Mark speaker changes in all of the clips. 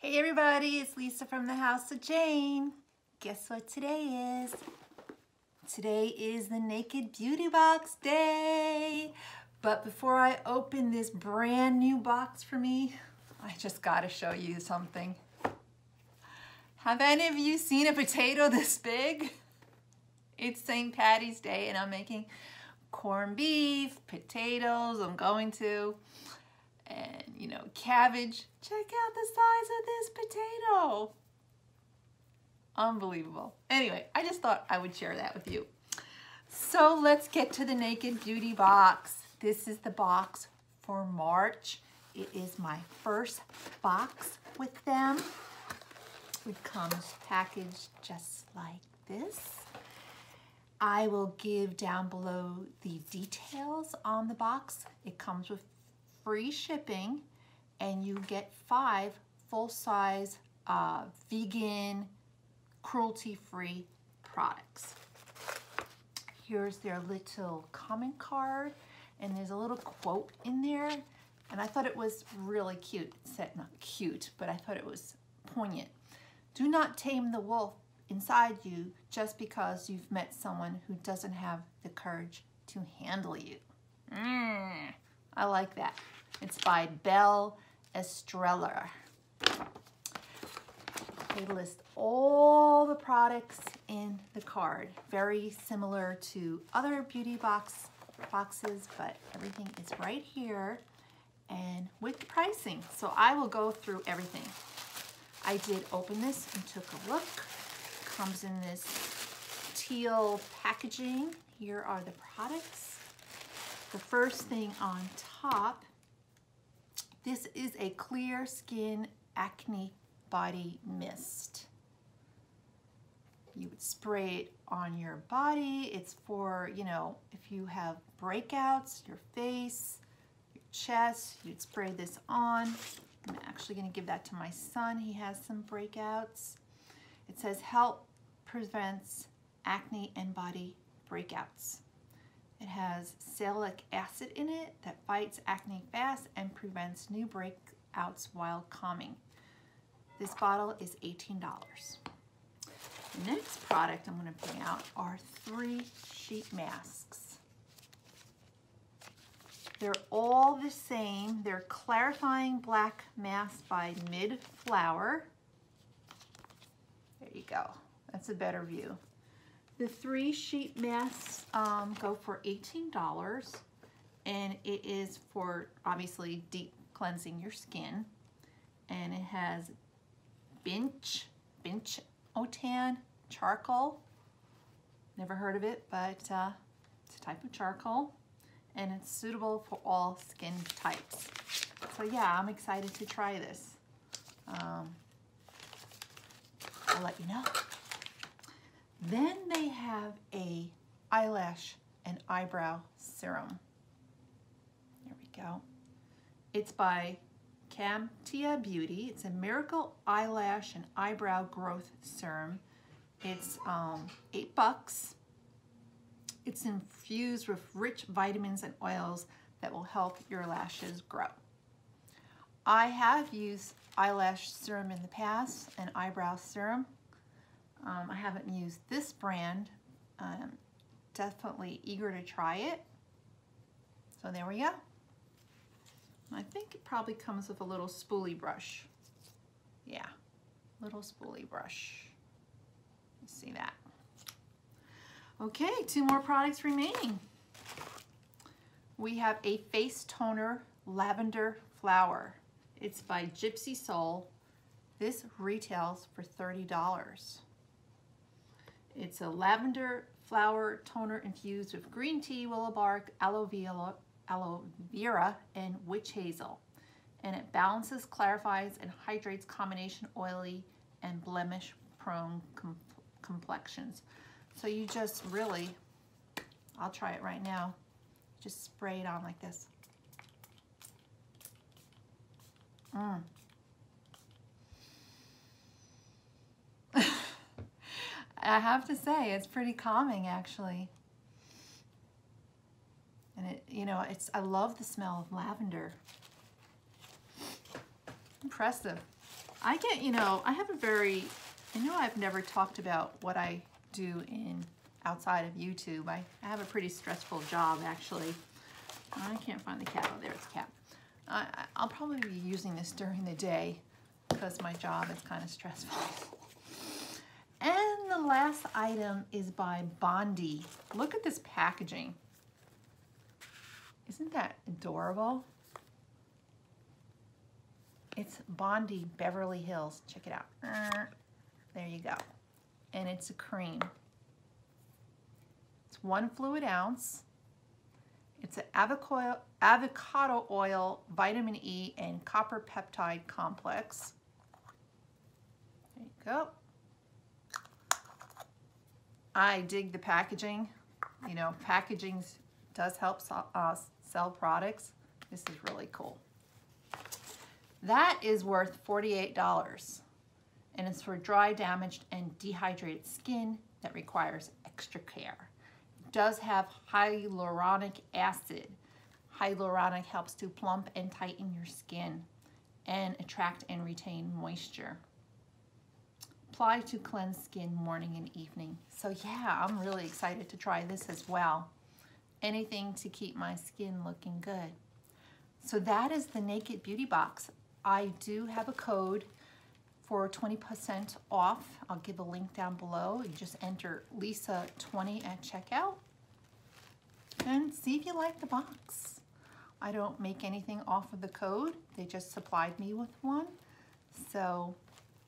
Speaker 1: Hey everybody, it's Lisa from the House of Jane. Guess what today is? Today is the Naked Beauty Box Day. But before I open this brand new box for me, I just gotta show you something. Have any of you seen a potato this big? It's St. Patty's Day and I'm making corned beef, potatoes, and cabbage. Check out the size of this potato. Unbelievable. Anyway, I just thought I would share that with you. So let's get to the Naked Beauty box. This is the box for March. It is my first box with them. It comes packaged just like this. I will give down below the details on the box. It comes with free shipping and you get 5 full-size vegan, cruelty-free products. Here's their little comment card and there's a little quote in there and I thought it was really cute. It said, not cute, but I thought it was poignant. Do not tame the wolf inside you just because you've met someone who doesn't have the courage to handle you. I like that. It's by Belle Estrella. They list all the products in the card. Very similar to other beauty boxes, but everything is right here and with pricing. So I will go through everything. I did open this and took a look. Comes in this teal packaging. Here are the products. The first thing on top, this is a clear skin acne body mist. You would spray it on your body. It's for, if you have breakouts, your face, your chest, you'd spray this on. I'm actually going to give that to my son. He has some breakouts. It says help prevents acne and body breakouts. It has salicylic acid in it that fights acne fast and prevents new breakouts while calming. This bottle is $18. The next product I'm going to bring out are 3 sheet masks. They're all the same. They're clarifying black masks by MidFlower. There you go. That's a better view. The 3 sheet masks go for $18 and it is for obviously deep cleansing your skin. And it has Binchotan charcoal. Never heard of it, but it's a type of charcoal and it's suitable for all skin types. So yeah, I'm excited to try this. I'll let you know. Then they have a eyelash and eyebrow serum. There we go. It's by Camtia Beauty. It's a miracle eyelash and eyebrow growth serum. It's $8. It's infused with rich vitamins and oils that will help your lashes grow. I have used eyelash serum in the past and eyebrow serum. I haven't used this brand. I'm definitely eager to try it. So there we go. I think it probably comes with a little spoolie brush. Yeah, little spoolie brush. You see that? Okay, 2 more products remaining. We have a face toner, Lavender Flower. It's by Gypsy Soul. This retails for $30. It's a lavender flower toner infused with green tea, willow bark, aloe vera, and witch hazel. And it balances, clarifies, and hydrates combination oily and blemish-prone complexions. So you just really, I'll try it right now, just spray it on like this. I have to say, it's pretty calming actually. And it, I love the smell of lavender. Impressive. I get, I have a very, I've never talked about what I do outside of YouTube. I have a pretty stressful job, actually. I can't find the cat. Oh, there it's a cat. I'll probably be using this during the day because my job is kind of stressful. And the last item is by Bondi. Look at this packaging. Isn't that adorable? It's Bondi Beverly Hills. Check it out. There you go. And it's a cream. It's 1 fluid ounce. It's an avocado oil, vitamin E, and copper peptide complex. There you go. I dig the packaging. Packaging does help sell products. This is really cool. That is worth $48, and it's for dry, damaged, and dehydrated skin that requires extra care. It does have hyaluronic acid. Hyaluronic helps to plump and tighten your skin and attract and retain moisture. Apply to cleanse skin morning and evening. So yeah, I'm really excited to try this as well. Anything to keep my skin looking good. So that is the Naked Beauty Box. I do have a code for 20% off. I'll give a link down below. You just enter Lisa20 at checkout and see if you like the box. I don't make anything off of the code. They just supplied me with one. So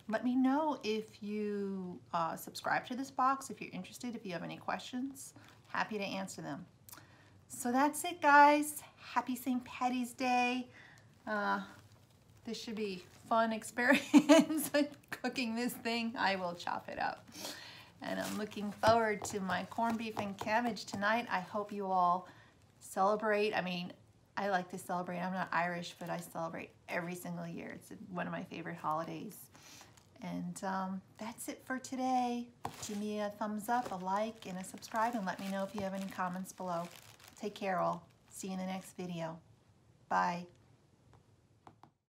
Speaker 1: let me know if you subscribe to this box, if you're interested, if you have any questions. Happy to answer them. So that's it, guys. Happy St. Patty's Day. This should be a fun experience cooking this thing. I will chop it up. And I'm looking forward to my corned beef and cabbage tonight. I hope you all celebrate. I mean, I like to celebrate. I'm not Irish, but I celebrate every single year. It's one of my favorite holidays. And that's it for today. Give me a thumbs up, a like, and a subscribe, and let me know if you have any comments below. Take care, all. See you in the next video. Bye.